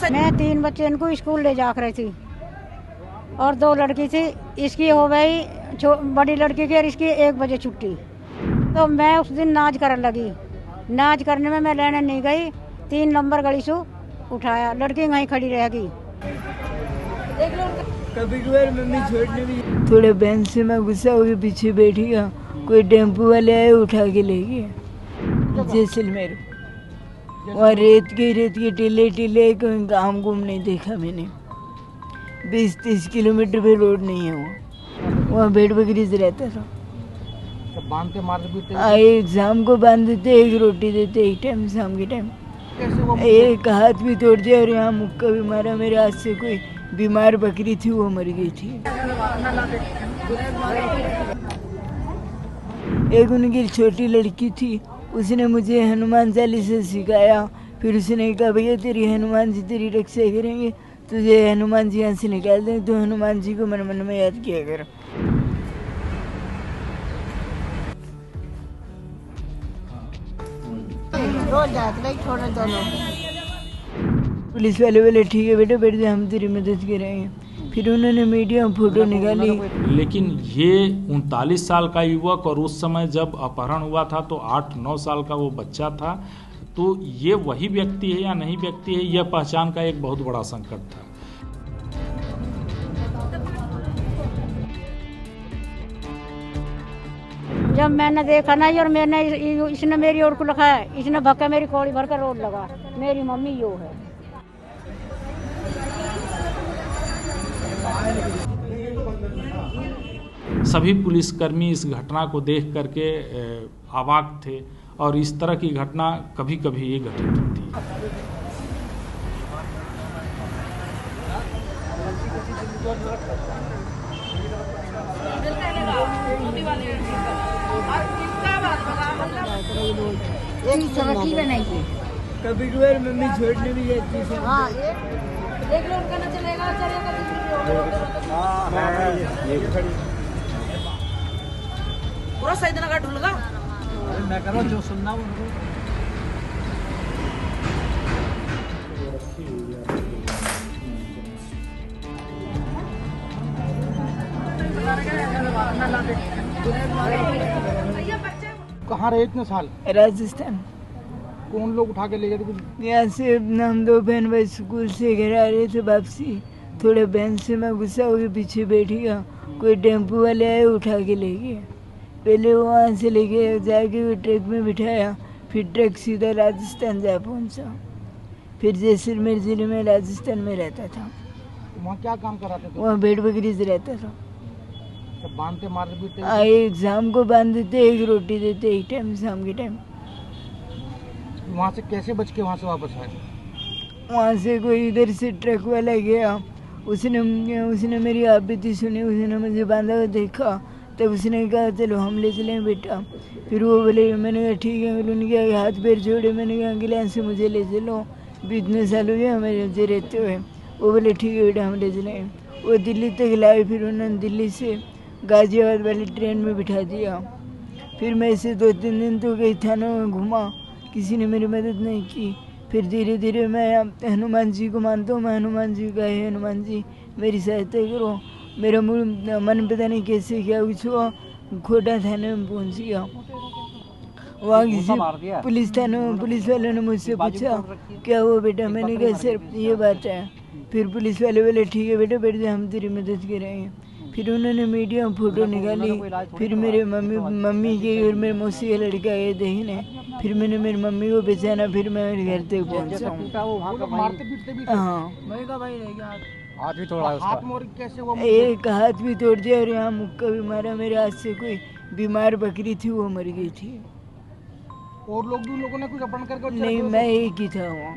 मैं 3 बच्चे इनको स्कूल ले जा रही थी और 2 लड़की थी। इसकी हो गई बड़ी लड़की की और इसकी 1 बजे छुट्टी। तो मैं उस दिन नाच करने लगी। नाच करने में मैं लेने नहीं गई। 3 नंबर गली से उठाया, लड़की वहीं खड़ी रह गई। कभी कभार मम्मी छोड़ने भी थोड़े बहन से मैं गुस्सा हो गया, पीछे बैठी गया, कोई टेम्पो वाले आए उठा के ले गए जैसलमेर। वहाँ रेत के टीले कोई गाँव घूम नहीं देखा मैंने। 20-30 किलोमीटर पे रोड नहीं है। वहाँ भेड़ बकरी से रहता था। बांधते मारते आए शाम को बांध देते, एक रोटी देते एक टाइम, शाम के टाइम। एक हाथ भी तोड़ दिया और यहाँ मुक्का भी मारा। मेरे हाथ से कोई बीमार बकरी थी, वो मर गई थी। एक उनकी छोटी लड़की थी, उसने मुझे हनुमान चालीसा सिखाया। फिर उसने कहा भैया तेरी हनुमान जी तेरी रक्षा करेंगे, तुझे हनुमान जी यहाँ से निकाल दें, तो हनुमान जी को मन मन में याद किया कर। रोज जाते छोड़े दोनों। पुलिस वाले बोले ठीक है बेटा बैठ जा, हम तेरी मदद करेंगे। फिर उन्होंने मीडिया में फोटो निकाली। लेकिन ये 39 साल का युवक और उस समय जब अपहरण हुआ था तो 8-9 साल का वो बच्चा था। तो ये वही व्यक्ति है या नहीं व्यक्ति है, यह पहचान का एक बहुत बड़ा संकट था। जब मैंने देखा ना और मैंने इसने मेरी ओर को लिखा है, इसने भक्का मेरी कौड़ी भर कर रोड लगा, मेरी मम्मी यो है। सभी पुलिसकर्मी इस घटना को देख करके अवाक थे और इस तरह की घटना कभी कभी ये घटित होती है। कभी कभार मम्मी छोड़ने भी जाती थी। हाँ, एक लोग का ना चलेगा, पूरा सही दिन का ढूंढगा। मैं करो जो सुनना उनको। कहाँ रहे इतने साल? राजस्थान। कौन लोग उठा के ले गए थे? कुछ यहाँ से हम 2 बहन भाई स्कूल से घर आ रहे थे वापसी। थोड़े बहन से मैं गुस्सा हो गया, पीछे बैठी गया, कोई टेम्पो वाले आए उठा के ले गए। पहले वो वहाँ से लेके जाके ट्रक में बिठाया, फिर ट्रक सीधा राजस्थान जा पहुँचा। फिर जैसलमेर जिले में राजस्थान में रहता था। वहाँ क्या काम कराते थे? वहाँ भेड़ बकरी से रहता था। बांधते मारते आए शाम को बांध देते, एक रोटी देते एक टाइम, शाम के टाइम। वहाँ से कैसे बच के वहाँ से वापस आए? वहाँ से कोई इधर से ट्रक वाला गया, उसने मेरी आपत्ति सुनी, उसने मुझे बांधा हुआ देखा, तब उसने कहा चलो हम ले चलें बेटा। फिर वो बोले, मैंने कहा ठीक है। उनके हाथ पैर जोड़े, मैंने कहा एम्बुलेंस से मुझे ले चलो, भी इतने साल हो गए हमें मुझे रहते हुए। वो बोले ठीक है बेटा हम ले चलें। वो दिल्ली तक लाए, फिर उन्होंने दिल्ली से गाजियाबाद वाली ट्रेन में बिठा दिया। फिर मैं इसे 2-3 दिन तो कई थानों में घूमा, किसी ने मेरी मदद नहीं की। फिर धीरे धीरे मैं हनुमान जी को मानता हूँ। मैं हनुमान जी का है, हनुमान जी मेरी सहायता करो। मेरा मन पता नहीं कैसे क्या कुछ हुआ, खोटा थाने में पहुँच गया। वहाँ किसी पुलिस वालों ने मुझसे पूछा क्या हुआ बेटा, मैंने कहा सर ये बात है। फिर पुलिस वाले बोले ठीक है बेटा बैठ जा, हम तेरी मदद करेंगे। फिर उन्होंने मीडिया में फोटो निकाली। फिर मेरे मम्मी के और मेरे मौसी का लड़का आए देखने। फिर मैंने मेरी मम्मी को पहचाना, फिर मैं मेरे घर तक पहुँचा। हाँ, हाथ भी तोड़ा उसका। हाथ मोड़ कैसे हुआ? एक हाथ भी तोड़ दिया और यहाँ मुक्का भी मारा। मेरे हाथ से कोई बीमार बकरी थी, वो मर गई थी। और लोग भी लोगों ने कुछ अपहरण करके? नहीं, मैं एक ही था वहाँ।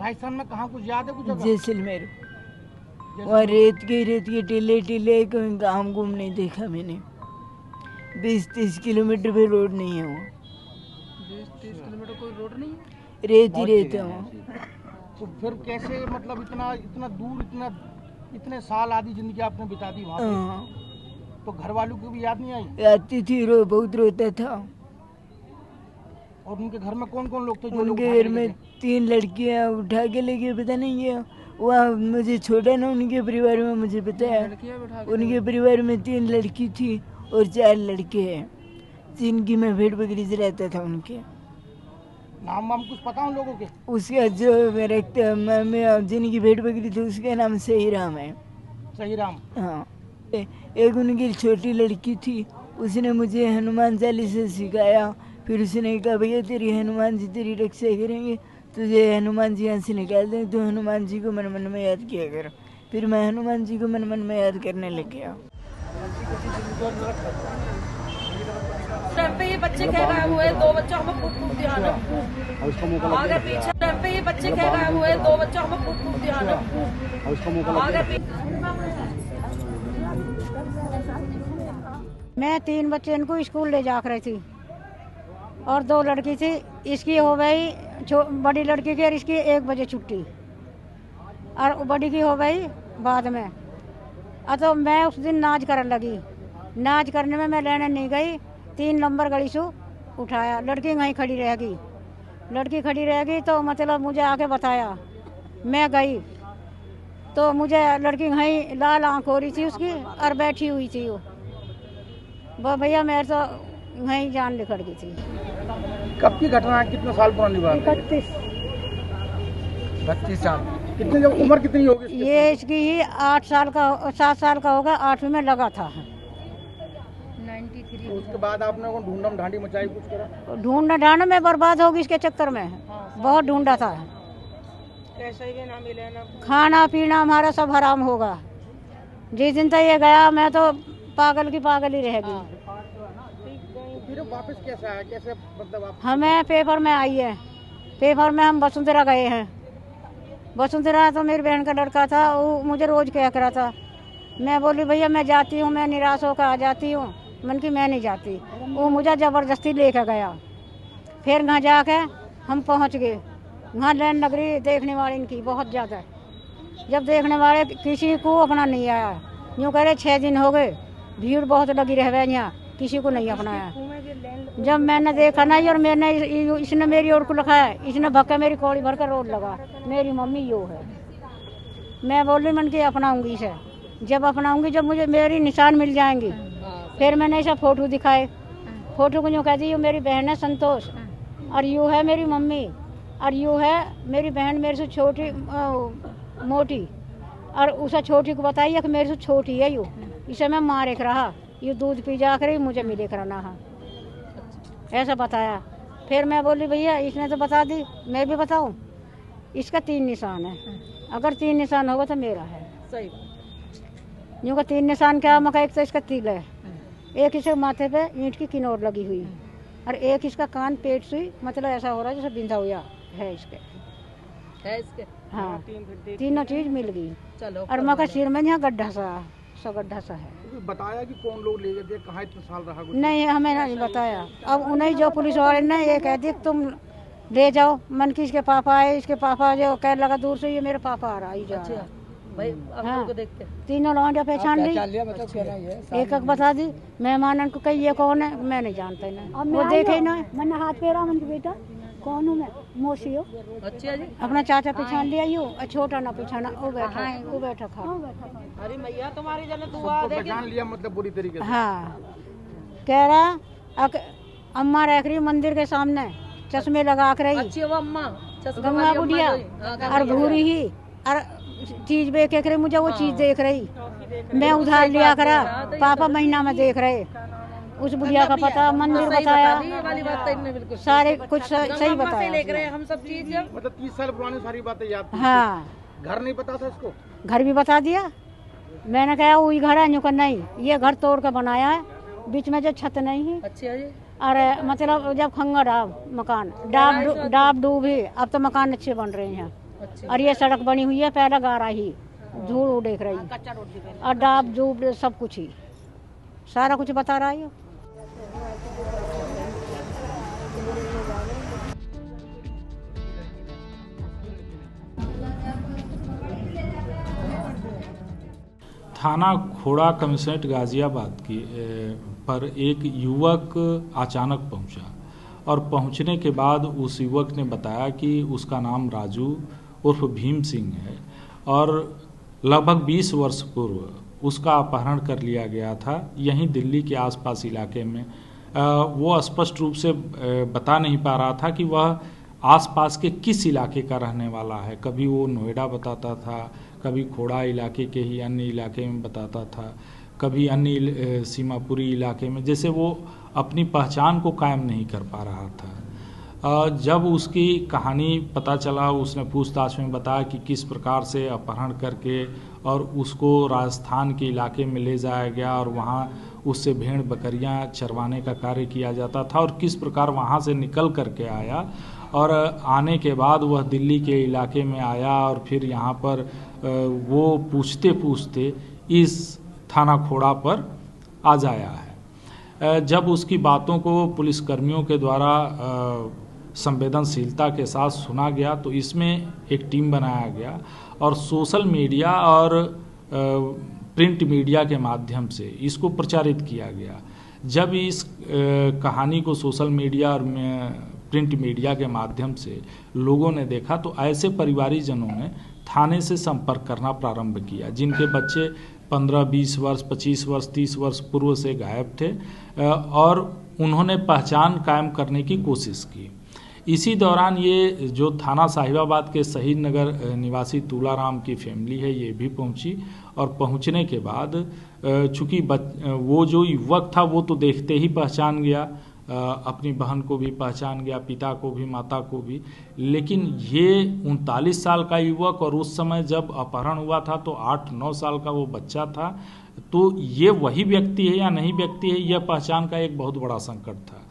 राजस्थान में कहाँ कुछ याद है कुछ? जैसलमेर। वहाँ रेत के टीले कोई गाँव घूम नहीं देखा मैंने। 20-30 किलोमीटर पे रोड नहीं है। वहाँ 20-30 किलोमीटर कोई रोड नहीं है? रेत ही रेत है वहाँ। तो फिर कैसे, मतलब इतना दूर, इतने साल आधी जिंदगी आपने बिता दी वहाँ पे, तो घर वालों को भी याद नहीं आई? आती थी, बहुत रोता था। और उनके घर में कौन कौन लोग थे जो लोग उनके उठा के घर ले में गए? 3 लड़कियां उठा के लेके, पता नहीं है वहाँ मुझे छोटा ना, उनके परिवार में मुझे पता है। उनके परिवार में 3 लड़की थी और 4 लड़के हैं, जिनकी मैं भेड़ बकरी से रहता था। उनके नाम वाम कुछ पता उन लोगों के? उसका जो मैं जिनकी भेड़ बकरी थी उसका नाम सही राम है। सही राम। हाँ, एक उनकी छोटी लड़की थी, उसने मुझे हनुमान चालीसा सिखाया। फिर उसने कहा भैया तेरी हनुमान जी तेरी रक्षा करेंगे, तुझे हनुमान जी यहाँ से निकाल दें, तो हनुमान जी को मन मन में याद किया कर। फिर मैं हनुमान जी को मन मन में याद करने लग गया। टाइम पे ये बच्चे खेल रहे हुए 2 बच्चों में खूब ध्यान है। अगर पीछे टाइम पे ये बच्चे खेल रहे हुए 2 बच्चों में खूब ध्यान है। अगर मैं 3 बच्चे इनको स्कूल ले जा रही थी और 2 लड़की थी। इसकी हो गई बड़ी लड़की की और इसकी 1 बजे छुट्टी, और बड़ी की हो गई बाद में। तो मैं उस दिन नाच करने लगी। नाच करने में मैं लेने नहीं गई, 3 नंबर गली से उठाया, लड़की वहीं खड़ी रह गई। लड़की खड़ी रह गई तो मतलब मुझे आके बताया, मैं गई तो मुझे लड़की वहीं लाल आँख हो रही थी उसकी और बैठी हुई थी वो भैया मेरे तो वहीं जान निकल गई थी। कब की घटना है? कितने साल पुरानी बात है? 32 साल। कितनी उम्र कितनी होगी इसकी? ये इसकी ही 8 साल का 7 साल का होगा, 8वीं में लगा था। 93। उसके बाद आपने को ढूंढम ढांडी मचाई, कुछ करा? ढूंढना ढांड में बर्बाद होगी इसके चक्कर में, बहुत ढूंढा था। कैसे भी ना मिले ना। खाना पीना हमारा सब हराम होगा। जिस दिन तक ये गया मैं तो पागल की पागल ही रह गई। फिर वापस कैसे आया? कैसे मतलब आप? हमें पेपर में आई है, पेपर में हम वसुंधरा गए हैं। वसुंधरा तो मेरी बहन का लड़का था, वो मुझे रोज कह रहा था। मैं बोली भैया मैं जाती हूँ, मैं निराश होकर आ जाती हूँ। मन की मैं नहीं जाती, वो मुझे ज़बरदस्ती लेकर गया। फिर वहाँ जाके हम पहुँच गए। वहाँ लाइन लग रही देखने वाले इनकी बहुत ज़्यादा। जब देखने वाले किसी को अपना नहीं आया, यूँ कह रहे 6 दिन हो गए, भीड़ बहुत लगी रह गई, यहाँ किसी को नहीं अपनाया। जब मैंने देखा ना और मैंने इसने मेरी ओर को लिखाया, इसने भक्का मेरी कौड़ी भर कर रोड लगा, मेरी मम्मी यो है। मैं बोली मन की अपनाऊंगी इसे, जब अपनाऊंगी जब मुझे मेरी निशान मिल जाएंगी। फिर मैंने ऐसा फोटो दिखाए, फोटो को यूँ कह दी यो मेरी बहन है संतोष, और यूँ है मेरी मम्मी, और यूँ है मेरी बहन मेरे से छोटी मोटी, और उसे छोटी को बताइए कि मेरे से छोटी है। यू इसे मैं मार एक रहा, ये दूध पी जा कर मुझे मिले कराना है, ऐसा बताया। फिर मैं बोली भैया इसने तो बता दी, मैं भी बताऊं। इसका 3 निशान है, अगर 3 निशान होगा तो मेरा है। सही। यूँ का 3 निशान क्या मका, एक तो इसका तिल है, एक इसके माथे पे ईंट की किनौर लगी हुई, और एक इसका कान पेट से मतलब ऐसा हो रहा है जैसे बिंधा हुआ है इसके। हाँ, तीनों चीज मिल गई। चलो। और मका सिर में यहाँ गड्ढा सा है। बताया कि कौन लोग ले गए थे, कहाँ इतने साल रहा? कुछ नहीं हमें नहीं बताया। अब उन्हें जो पुलिस वाले ने ये कह दी तुम ले जाओ। मन की इसके पापा आए, इसके पापा जो कह लगा दूर से ये मेरा पापा आ रहा है, अच्छा भाई हाँ। को देख के तीनों लौंडिया पहचान ली, एक एक बता दी। मेहमान को कही ये कौन है, मैं नहीं जानता इन्हें, वो देखे ही ना। मैंने हाथ फेरा, मन बेटा कौन हूँ मैं, मौसी हो। अच्छा जी। अपना चाचा पहचान लिया यू, छोटा ना पहचाना, वो बैठा खा। अरे मैया तुम्हारी जन दुआ सबको पहचान लिया मतलब पूरी तरीके से? हाँ, कह रहा अम्मा रख रही मंदिर के सामने, चश्मे लगा कर रही, अच्छी वो अम्मा गंगा बुढ़िया और भूरी ही, और चीज बेच के मुझे वो चीज देख रही। मैं उधार लिया करा, पापा महीना में देख रहे। उस बुढ़िया का पता, मंदिर बताया, वाली बात तो इनने बिल्कुल सारे कुछ सही बताया। लेकर रहे हम सब चीज। मतलब 30 साल पुरानी सारी बातें याद थी? हाँ, घर नहीं पता था इसको? घर भी बता दिया। मैंने कहा वही घर है, यूँ का नहीं, ये घर तोड़ कर बनाया है, बीच में जो छत नहीं है। अच्छा जी। अरे मतलब जब खंगा डाब मकान डाब डूबी, अब तो मकान अच्छे बन रहे हैं। अच्छा। और ये सड़क बनी हुई है, पहले गारा ही धूल उड़ेक रही, और डाब डूब सब कुछ ही सारा कुछ बता रहा है। थाना खोड़ा कमिश्नरेट गाजियाबाद की पर एक युवक अचानक पहुंचा और पहुंचने के बाद उस युवक ने बताया कि उसका नाम राजू उर्फ भीम सिंह है और लगभग 20 वर्ष पूर्व उसका अपहरण कर लिया गया था यहीं दिल्ली के आसपास इलाके में। वो स्पष्ट रूप से बता नहीं पा रहा था कि वह आसपास के किस इलाके का रहने वाला है। कभी वो नोएडा बताता था, कभी खोड़ा इलाके के ही अन्य इलाके में बताता था, कभी अन्य सीमापुरी इलाके में, जैसे वो अपनी पहचान को कायम नहीं कर पा रहा था। जब उसकी कहानी पता चला, उसने पूछताछ में बताया कि किस प्रकार से अपहरण करके और उसको राजस्थान के इलाके में ले जाया गया और वहाँ उससे भेड़ बकरियाँ चरवाने का कार्य किया जाता था और किस प्रकार वहाँ से निकल करके आया और आने के बाद वह दिल्ली के इलाके में आया और फिर यहाँ पर वो पूछते पूछते इस थाना खोड़ा पर आ जाया है। जब उसकी बातों को पुलिसकर्मियों के द्वारा संवेदनशीलता के साथ सुना गया तो इसमें एक टीम बनाया गया और सोशल मीडिया और प्रिंट मीडिया के माध्यम से इसको प्रचारित किया गया। जब इस कहानी को सोशल मीडिया और प्रिंट मीडिया के माध्यम से लोगों ने देखा तो ऐसे परिवारीजनों ने थाने से संपर्क करना प्रारंभ किया जिनके बच्चे 15, 20 वर्ष, 25 वर्ष, 30 वर्ष पूर्व से गायब थे और उन्होंने पहचान कायम करने की कोशिश की। इसी दौरान ये जो थाना साहिबाबाद के शहीद नगर निवासी तुलाराम की फैमिली है ये भी पहुंची और पहुंचने के बाद चूँकि वो जो युवक था वो तो देखते ही पहचान गया, अपनी बहन को भी पहचान गया, पिता को भी, माता को भी, लेकिन ये 39 साल का युवक और उस समय जब अपहरण हुआ था तो 8-9 साल का वो बच्चा था। तो ये वही व्यक्ति है या नहीं व्यक्ति है, यह पहचान का एक बहुत बड़ा संकट था।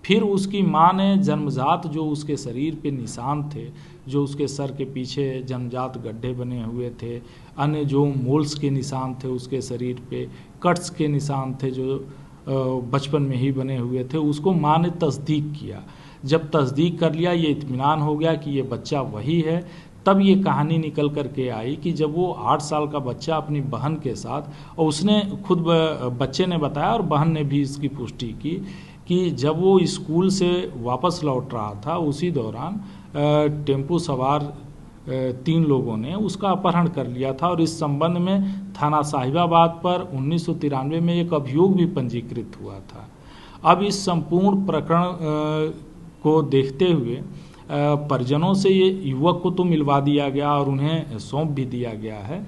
फिर उसकी मां ने जन्मजात जो उसके शरीर पे निशान थे, जो उसके सर के पीछे जन्मजात गड्ढे बने हुए थे, अन्य जो मोल्स के निशान थे उसके शरीर पे, कट्स के निशान थे जो बचपन में ही बने हुए थे, उसको मां ने तस्दीक किया। जब तस्दीक कर लिया, ये इत्मीनान हो गया कि ये बच्चा वही है, तब ये कहानी निकल कर के आई कि जब वो 8 साल का बच्चा अपनी बहन के साथ, और उसने खुद बच्चे ने बताया और बहन ने भी इसकी पुष्टि की कि जब वो स्कूल से वापस लौट रहा था उसी दौरान टेम्पो सवार 3 लोगों ने उसका अपहरण कर लिया था और इस संबंध में थाना साहिबाबाद पर 1993 में एक अभियोग भी पंजीकृत हुआ था। अब इस संपूर्ण प्रकरण को देखते हुए परिजनों से ये युवक को तो मिलवा दिया गया और उन्हें सौंप भी दिया गया है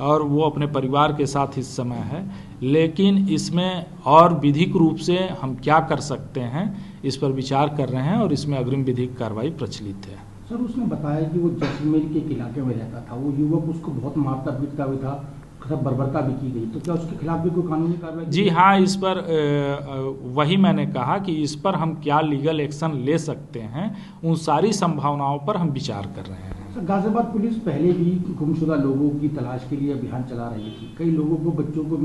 और वो अपने परिवार के साथ इस समय है, लेकिन इसमें और विधिक रूप से हम क्या कर सकते हैं इस पर विचार कर रहे हैं और इसमें अग्रिम विधिक कार्रवाई प्रचलित है। सर, उसने बताया कि वो जैसलमेर के एक इलाके में रहता था, वो युवक उसको बहुत मारता पीटता भी था, बर्बरता भी की गई, तो क्या उसके खिलाफ भी कोई कानूनी कार्रवाई? जी हाँ, इस पर वही मैंने कहा कि इस पर हम क्या लीगल एक्शन ले सकते हैं, उन सारी संभावनाओं पर हम विचार कर रहे हैं। गाजियाबाद पुलिस पहले भी गुमशुदा लोगों की तलाश के लिए अभियान चला रही थी, कई लोगों को, बच्चों को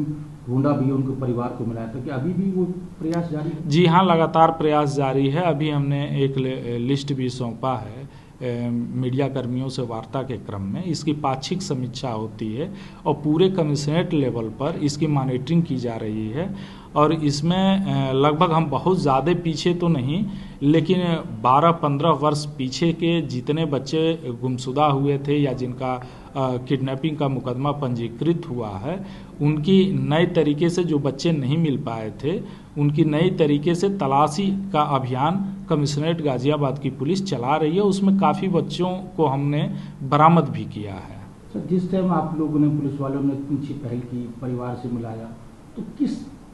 ढूंढा भी, उनके परिवार को मिलाया था, क्या अभी भी वो प्रयास जारी है? जी हाँ, लगातार प्रयास जारी है। अभी हमने एक लिस्ट भी सौंपा है मीडिया कर्मियों से वार्ता के क्रम में। इसकी पाक्षिक समीक्षा होती है और पूरे कमिश्नरेट लेवल पर इसकी मॉनिटरिंग की जा रही है और इसमें लगभग हम बहुत ज़्यादा पीछे तो नहीं, लेकिन 12-15 वर्ष पीछे के जितने बच्चे गुमशुदा हुए थे या जिनका किडनैपिंग का मुकदमा पंजीकृत हुआ है, उनकी नए तरीके से जो बच्चे नहीं मिल पाए थे, उनकी नई तरीके से तलाशी का अभियान कमिश्नरेट गाजियाबाद की पुलिस चला रही है। उसमें काफ़ी बच्चों को हमने बरामद भी किया है। सर, जिस टाइम आप लोगों ने, पुलिस वालों ने अच्छी पहल की, परिवार से मिलाया, तो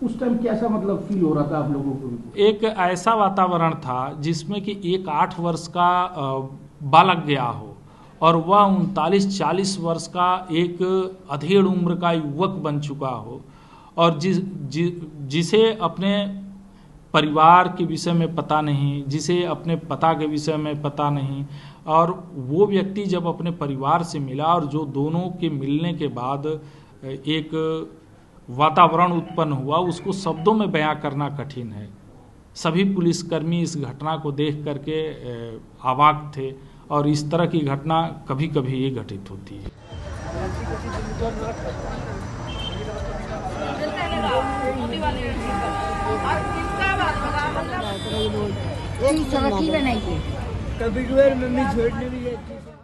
उस टाइम कैसा मतलब फील हो रहा था आप लोगों को? एक ऐसा वातावरण था जिसमें कि एक 8 वर्ष का बालक गया हो और वह 39-40 वर्ष का एक अधेड़ उम्र का युवक बन चुका हो और जिसे अपने परिवार के विषय में पता नहीं, जिसे अपने पता के विषय में पता नहीं, और वो व्यक्ति जब अपने परिवार से मिला और जो दोनों के मिलने के बाद एक वातावरण उत्पन्न हुआ, उसको शब्दों में बयां करना कठिन है। सभी पुलिसकर्मी इस घटना को देख करके अवाक थे और इस तरह की घटना कभी कभी ही घटित होती है। कभी कभार मम्मी छोड़ने भी जाती है।